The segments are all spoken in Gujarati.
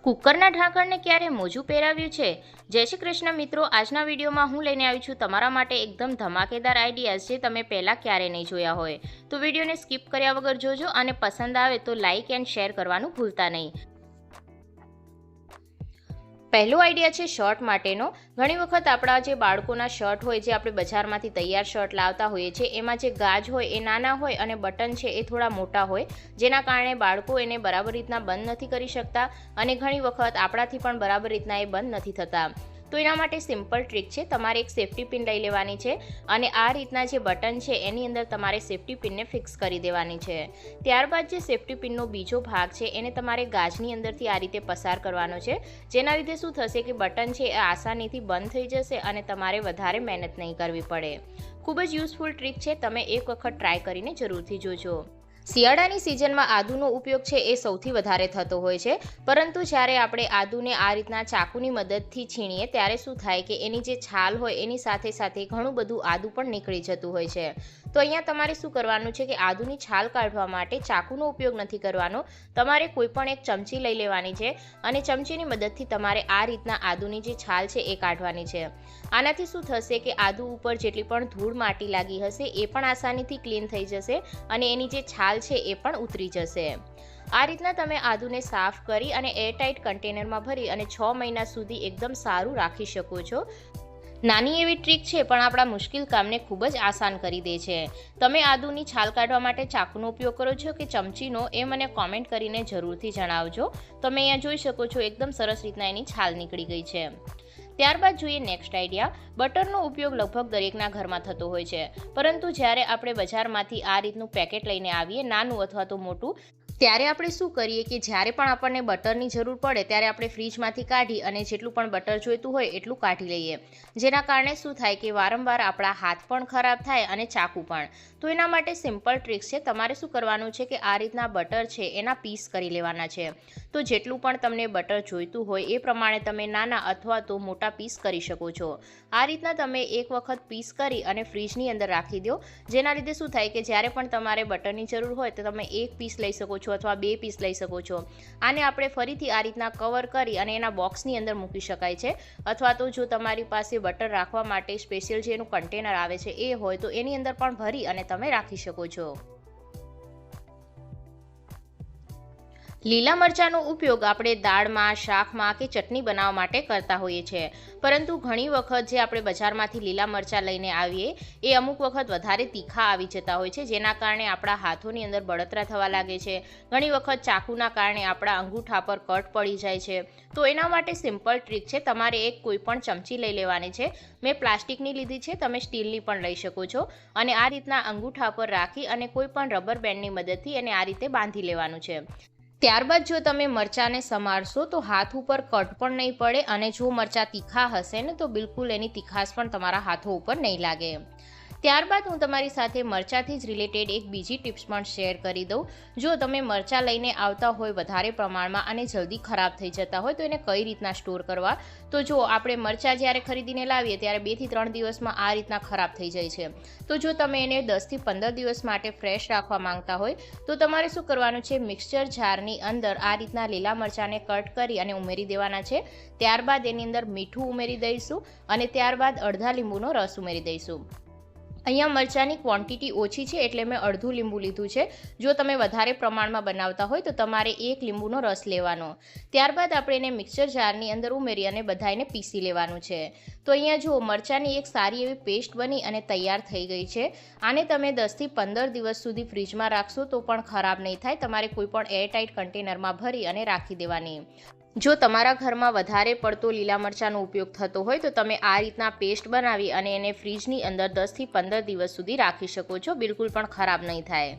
કુકરના ઢાંકણને ક્યારે મોજું પહેરાવ્યું છે? જય શ્રી કૃષ્ણ મિત્રો, આજના વિડીયોમાં હું લઈને આવી છું તમારા માટે એકદમ ધમાકેદાર આઈડિયાઝ જે તમે પહેલાં ક્યારે નહીં જોયા હોય. તો વિડીયોને સ્કીપ કર્યા વગર જોજો અને પસંદ આવે તો લાઇક એન્ડ શેર કરવાનું ભૂલતા નહીં. પહેલો આઈડિયા છે શર્ટ માટેનો. ઘણી વખત આપણા જે બાળકોના શર્ટ હોય, જે આપણે બજારમાંથી તૈયાર શર્ટ લાવતા હોઈએ છીએ, એમાં જે ગાજ હોય એ નાના હોય અને બટન છે એ થોડા મોટા હોય, જેના કારણે બાળકો એને બરાબર રીતના બંધ નથી કરી શકતા અને ઘણી વખત આપણાથી પણ બરાબર રીતના એ બંધ નથી થતા. તો એના માટે સિમ્પલ ટ્રીક છે, તમારે એક સેફ્ટી પિન લઈ લેવાની છે અને આ રીતના જે બટન છે એની અંદર તમારે સેફ્ટી પિનને ફિક્સ કરી દેવાની છે. ત્યારબાદ જે સેફ્ટી પિનનો બીજો ભાગ છે એને તમારે ગાજની અંદરથી આ રીતે પસાર કરવાનો છે, જેના લીધે શું થશે કે બટન છે એ આસાનીથી બંધ થઈ જશે અને તમારે વધારે મહેનત નહીં કરવી પડે. ખૂબ જ યુઝફુલ ટ્રીક છે, તમે એક વખત ટ્રાય કરીને જરૂરથી જોજો. શિયાળાની સિઝનમાં આદુનો ઉપયોગ છે એ સૌથી વધારે થતો હોય છે, પરંતુ જ્યારે આપણે આદુને આ રીતના ચાકુની મદદથી છીણીએ ત્યારે શું થાય કે એની જે છાલ હોય એની સાથે સાથે ઘણું બધું આદુ પણ નીકળી જતું હોય છે. તો અહીંયા તમારે શું કરવાનું છે કે આદુની છાલ કાઢવા માટે ચાકુનો ઉપયોગ નથી કરવાનો, તમારે કોઈ પણ એક ચમચી લઈ લેવાની છે અને ચમચીની મદદથી તમારે આ રીતના આદુની જે છાલ છે એ કાઢવાની છે. આનાથી શું થશે કે આદુ ઉપર જેટલી પણ ધૂળ માટી લાગી હશે એ પણ આસાનીથી ક્લીન થઈ જશે અને એની જે છાલ છે એ પણ ઉતરી જશે. આ રીતના તમે આદુને સાફ કરી અને એરટાઇટ કન્ટેનરમાં ભરી અને 6 મહિના સુધી એકદમ સારું રાખી શકો છો. નાની એવી ટ્રીક છે પણ આપણા મુશ્કેલ કામને ખૂબ જ આસાન કરી દે છે. તમે આદુની છાલ કાઢવા માટે ચાકુનો ઉપયોગ કરો છો કે ચમચીનો, એ મને કોમેન્ટ કરીને જરૂરથી જણાવજો. તમે અહીંયા જોઈ શકો છો એકદમ સરસ રીતના એની છાલ નીકળી ગઈ છે. ત્યારબાદ જોઈએ નેક્સ્ટ આઈડિયા. બટરનો ઉપયોગ લગભગ દરેકના ઘરમાં થતો હોય છે, પરંતુ જ્યારે આપણે બજારમાંથી આ રીતનું પેકેટ લઈને આવીએ, નાનું અથવા તો મોટું, ત્યારે આપણે શું કરીએ કે જ્યારે પણ આપણને બટરની જરૂર પડે ત્યારે આપણે ફ્રીજમાંથી કાઢી અને જેટલું પણ બટર જોઈતું હોય એટલું કાઢી લઈએ, જેના કારણે શું થાય કે વારંવાર આપણા હાથ પણ ખરાબ થાય અને ચાકુ પણ. તો એના માટે સિમ્પલ ટ્રીક છે, તમારે શું કરવાનું છે કે આ રીતના બટર છે એના પીસ કરી લેવાના છે. તો જેટલું પણ તમને બટર જોઈતું હોય એ પ્રમાણે તમે નાના અથવા તો મોટા પીસ કરી શકો છો. આ રીતના તમે એક વખત પીસ કરી અને ફ્રીજની અંદર રાખી દો, જેના લીધે શું થાય કે જ્યારે પણ તમારે બટરની જરૂર હોય તો તમે એક પીસ લઈ શકો છો અથવા 2 પીસ લઈ શકો છો. આને આપણે ફરીથી આ રીતના કવર કરી અને એના બોક્સની અંદર મૂકી શકાય છે, અથવા તો જો તમારી પાસે બટર રાખવા માટે સ્પેશિયલ જે એનું કન્ટેનર આવે છે એ હોય તો એની અંદર પણ ભરી અને તમે રાખી શકો છો. લીલા મરચાંનો ઉપયોગ આપણે દાળમાં, શાકમાં કે ચટણી બનાવવા માટે કરતા હોઈએ છીએ, પરંતુ ઘણી વખત જે આપણે બજારમાંથી લીલા મરચાં લઈને આવીએ એ અમુક વખત વધારે તીખા આવી જતા હોય છે, જેના કારણે આપણા હાથોની અંદર બળતરા થવા લાગે છે. ઘણી વખત ચાકુના કારણે આપણા અંગૂઠા પર કટ પડી જાય છે. તો એના માટે સિમ્પલ ટ્રીક છે, તમારે એક કોઈ પણ ચમચી લઈ લેવાની છે. મેં પ્લાસ્ટિકની લીધી છે, તમે સ્ટીલની પણ લઈ શકો છો અને આ રીતના અંગૂઠા પર રાખી અને કોઈ પણ રબર બેન્ડની મદદથી એને આ રીતે બાંધી લેવાનું છે. ત્યારબાદ જો તમે મરચાંને સમારશો તો હાથ ઉપર કટ પણ નહીં પડે અને જો મરચાં તીખા હશે ને તો બિલકુલ એની તીખાશ પણ તમારા હાથો ઉપર નહીં લાગે. ત્યારબાદ હું તમારી સાથે મરચાંથી જ રિલેટેડ એક બીજી ટિપ્સ પણ શેર કરી દઉં. જો તમે મરચાં લઈને આવતા હોય વધારે પ્રમાણમાં અને જલ્દી ખરાબ થઈ જતા હોય તો એને કઈ રીતના સ્ટોર કરવા, તો જો આપણે મરચાં જ્યારે ખરીદીને લાવીએ ત્યારે 2 થી 3 દિવસમાં આ રીતના ખરાબ થઈ જાય છે. તો જો તમે એને 10 થી 15 દિવસ માટે ફ્રેશ રાખવા માંગતા હોય તો તમારે શું કરવાનું છે, મિક્સચર જારની અંદર આ રીતના લીલા મરચાંને કટ કરી અને ઉમેરી દેવાના છે. ત્યારબાદ એની અંદર મીઠું ઉમેરી દઈશું અને ત્યારબાદ અડધા લીંબુનો રસ ઉમેરી દઈશું. અહીંયા મરચાંની ક્વોન્ટિટી ઓછી છે એટલે મેં અડધું લીંબુ લીધું છે. જો તમે વધારે પ્રમાણમાં બનાવતા હોય તો તમારે 1 લીંબુનો રસ લેવાનો. ત્યારબાદ આપણે એને મિક્સર જારની અંદર ઉમેરી અને બધાને પીસી લેવાનું છે. તો અહીંયા જુઓ મરચાંની એક સારી એવી પેસ્ટ બની અને તૈયાર થઈ ગઈ છે. આને તમે 10 થી 15 દિવસ સુધી ફ્રીજમાં રાખશો તો પણ ખરાબ નહીં થાય. તમારે કોઈ પણ એરટાઇટ કન્ટેનરમાં ભરી અને રાખી દેવાની. જો તમારા ઘરમાં વધારે પડતો લીલા મરચાંનો ઉપયોગ થતો હોય તો તમે આ રીતના પેસ્ટ બનાવી અને એને ફ્રીજની અંદર 10 થી 15 દિવસ સુધી રાખી શકો છો, બિલકુલ પણ ખરાબ નહીં થાય.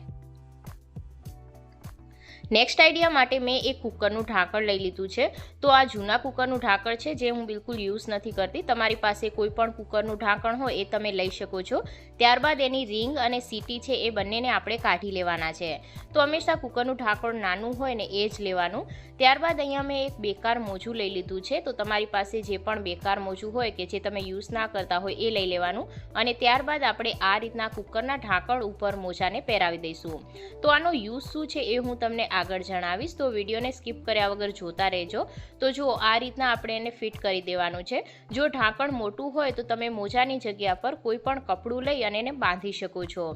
નેક્સ્ટ આઈડિયા માટે મેં એક કુકરનું ઢાંકણ લઈ લીધું છે. તો આ જૂના કુકરનું ઢાંકણ છે જે હું બિલકુલ યુઝ નથી કરતી. તમારી પાસે કોઈ પણ કુકરનું ઢાંકણ હોય એ તમે લઈ શકો છો. ત્યારબાદ એની રિંગ અને સીટી છે એ બંનેને આપણે કાઢી લેવાના છે. તો હંમેશા કુકરનું ઢાંકણ નાનું હોય ને એ જ લેવાનું. ત્યારબાદ અહીંયા મેં એક બેકાર મોજું લઈ લીધું છે. તો તમારી પાસે જે પણ બેકાર મોજું હોય કે જે તમે યુઝ ના કરતા હોય એ લઈ લેવાનું અને ત્યારબાદ આપણે આ રીતના કુકરના ઢાંકણ ઉપર મોજાને પહેરાવી દઈશું. તો આનો યુઝ શું છે એ હું તમને આગળ જણાવીશ, તો વિડીયોને સ્કીપ કર્યા વગર જોતા રહેજો। તો જુઓ આ રીતના આપણે એને ફિટ કરી દેવાનું છે। જો ઢાંકણ મોટું હોય તો તમે મોજાની જગ્યા પર કોઈ પણ કપડું લઈ અને એને બાંધી શકો છો।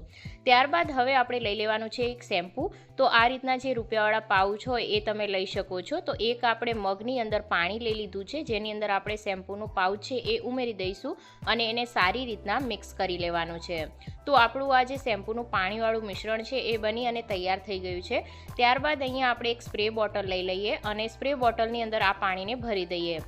ત્યારબાદ હવે આપણે લઈ લેવાનું છે એક શેમ્પૂ। તો આ રીતના જે રૂપિયાવાળા પાઉચ હોય એ તમે લઈ શકો છો। તો એક આપણે મગની અંદર પાણી લઈ લીધું છે, જેની અંદર આપણે શેમ્પૂનું પાઉચ છે એ ઉમેરી દઈશું અને એને સારી રીતના મિક્સ કરી લેવાનું છે। તો આપણું આ જે શેમ્પૂનું પાણીવાળું મિશ્રણ છે એ બની અને તૈયાર થઈ ગયું છે। ત્યારબાદ અહીંયા આપણે એક સ્પ્રે બોટલ લઈ લઈએ અને સ્પ્રે બોટલની અંદર આ પાણીને ભરી દઈએ।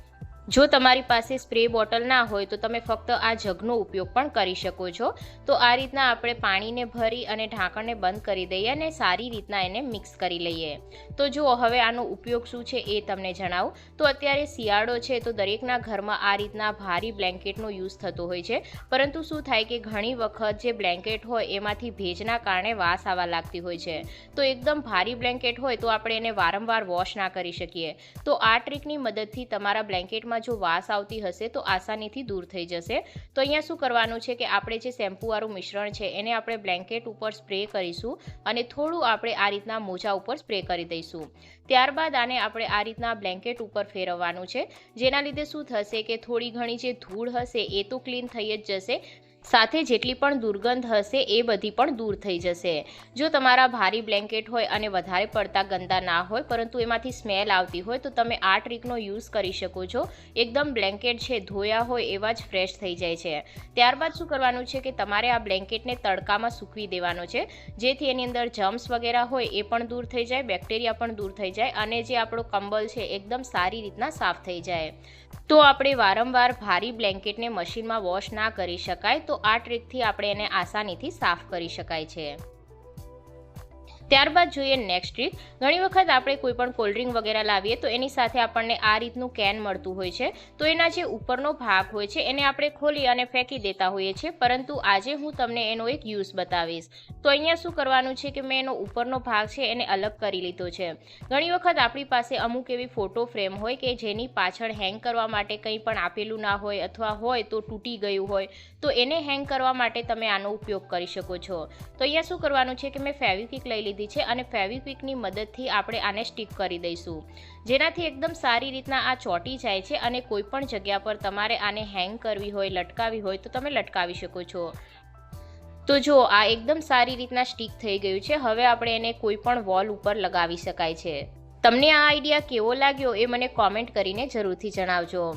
જો તમારી પાસે સ્પ્રે બોટલ ના હોય તો તમે ફક્ત આ જગનો ઉપયોગ પણ કરી શકો છો। તો આ રીતના આપણે પાણીને ભરી અને ઢાંકણને બંધ કરી દઈએ અને સારી રીતના એને મિક્સ કરી લઈએ। તો જુઓ હવે આનો ઉપયોગ શું છે એ તમને જણાવું। તો અત્યારે શિયાળો છે તો દરેકના ઘરમાં આ રીતના ભારી બ્લેન્કેટનો યુઝ થતો હોય છે, પરંતુ શું થાય કે ઘણી વખત જે બ્લેન્કેટ હોય એમાંથી ભેજના કારણે વાસ આવવા લાગતી હોય છે। તો એકદમ ભારી બ્લેન્કેટ હોય તો આપણે એને વારંવાર વોશ ના કરી શકીએ। તો આ ટ્રીકની મદદથી તમારા બ્લેન્કેટમાં જો વાસ આવતી હશે તો આસાનીથી દૂર થઈ જશે। તો અહીંયા શું કરવાનું છે કે આપણે જે શેમ્પૂવાળું મિશ્રણ છે એને આપણે બ્લેન્કેટ ઉપર સ્પ્રે કરીશું અને થોડું આપણે આ રીતના મોજા ઉપર સ્પ્રે કરી દઈશું। ત્યારબાદ આને આપણે આ રીતના બ્લેન્કેટ ઉપર ફેરવવાનું છે, જેના લીધે શું થશે કે થોડી ઘણી જે ધૂળ હશે એ તો ક્લીન થઈ જ જશે, સાથે જેટલી પણ દુર્ગંધ હશે એ બધી પણ દૂર થઈ જશે। જો તમારા ભારી બ્લેન્કેટ હોય અને વધારે પડતા ગંદા ના હોય પરંતુ એમાંથી સ્મેલ આવતી હોય તો તમે આ ટ્રીકનો યુઝ કરી શકો છો। એકદમ બ્લેન્કેટ છે ધોયા હોય એવા જ ફ્રેશ થઈ જાય છે। ત્યારબાદ શું કરવાનું છે કે તમારે આ બ્લેન્કેટને તડકામાં સૂકવી દેવાનો છે, જેથી એની અંદર જમ્સ વગેરે હોય એ પણ દૂર થઈ જાય, બેક્ટેરિયા પણ દૂર થઈ જાય અને જે આપણો કંબલ છે એકદમ સારી રીતના સાફ થઈ જાય। તો આપણે વારંવાર ભારી બ્લેન્કેટને મશીનમાં વોશ ના કરી શકાય, તો આ ટ્રીકથી આપણે એને આસાનીથી સાફ કરી શકાય છે। ત્યારબાદ જોઈએ નેક્સ્ટ ટ્રીક। ઘણી વખત આપણે કોઈ પણ કોલ્ડ્રિંક વગેરે લાવીએ તો એની સાથે આપણને આ રીતનું કેન મળતું હોય છે। તો એના જે ઉપરનો ભાગ હોય છે એને આપણે ખોલી અને ફેંકી દેતા હોઈએ છીએ, પરંતુ આજે હું તમને એનો એક યુઝ બતાવીશ। તો અહીંયા શું કરવાનું છે કે મેં એનો ઉપરનો ભાગ છે એને અલગ કરી લીધો છે। ઘણી વખત આપણી પાસે અમુક એવી ફોટો ફ્રેમ હોય કે જેની પાછળ હેંગ કરવા માટે કંઈ પણ આપેલું ના હોય અથવા હોય તો તૂટી ગયું હોય, તો એને હેંગ કરવા માટે તમે આનો ઉપયોગ કરી શકો છો। તો અહીંયા શું કરવાનું છે કે મેં ફેવિક્વિક લઈ લીધી છે અને ફેવિક્વિકની મદદથી આપણે આને સ્ટિક કરી દઈશું, જેનાથી એકદમ સારી રીતના આ ચોંટી જાય છે અને કોઈ પણ જગ્યા પર તમારે આને હેંગ કરવી હોય, લટકાવી હોય તો તમે લટકાવી શકો છો। તો જો આ એકદમ સારી રીતના સ્ટિક થઈ ગયું છે। હવે આપણે એને કોઈ પણ વોલ ઉપર લગાવી શકાય છે। તમને આ આઈડિયા કેવો લાગ્યો એ મને કોમેન્ટ કરીને જરૂરથી જણાવજો।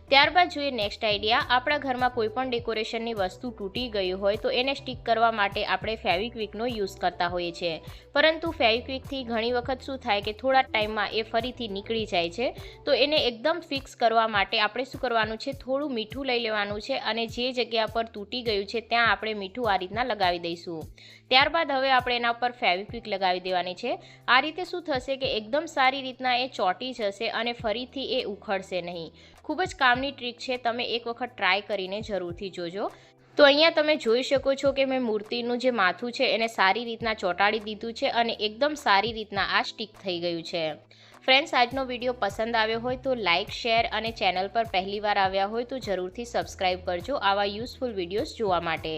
ત્યારબાદ જોઈએ નેક્સ્ટ આઈડિયા। આપણા ઘરમાં કોઈ પણ ડેકોરેશનની વસ્તુ તૂટી ગઈ હોય તો એને સ્ટિક કરવા માટે આપણે ફેવિક્વિકનો યુઝ કરતા હોઈએ છીએ, પરંતુ ફેવિક્વિકથી ઘણી વખત શું થાય કે થોડા ટાઈમમાં એ ફરીથી નીકળી જાય છે। તો એને એકદમ ફિક્સ કરવા માટે આપણે શું કરવાનું છે, થોડું મીઠું લઈ લેવાનું છે અને જે જગ્યા પર તૂટી ગયું છે ત્યાં આપણે મીઠું આ રીતના લગાવી દઈશું। ત્યારબાદ હવે આપણે એના પર ફેવિક્વિક લગાવી દેવાની છે। આ રીતે શું થશે કે એકદમ સારી રીતના એ ચોંટી જશે અને ફરીથી એ ઉખડશે નહીં। ખૂબ જ કામની ટ્રીક છે, તમે એક વખત ટ્રાય કરીને જરૂરથી જોજો। તો અહીંયા તમે જોઈ શકો છો કે મેં મૂર્તિનું જે માથું છે એને સારી રીતના ચોંટાડી દીધું છે અને એકદમ સારી રીતના આ સ્ટિક થઈ ગયું છે। ફ્રેન્ડ્સ, આજનો વિડીયો પસંદ આવ્યો હોય તો લાઇક, શેર અને ચેનલ પર પહેલીવાર આવ્યા હોય તો જરૂરથી સબસ્ક્રાઈબ કરજો આવા યુઝફુલ વિડીયોઝ જોવા માટે।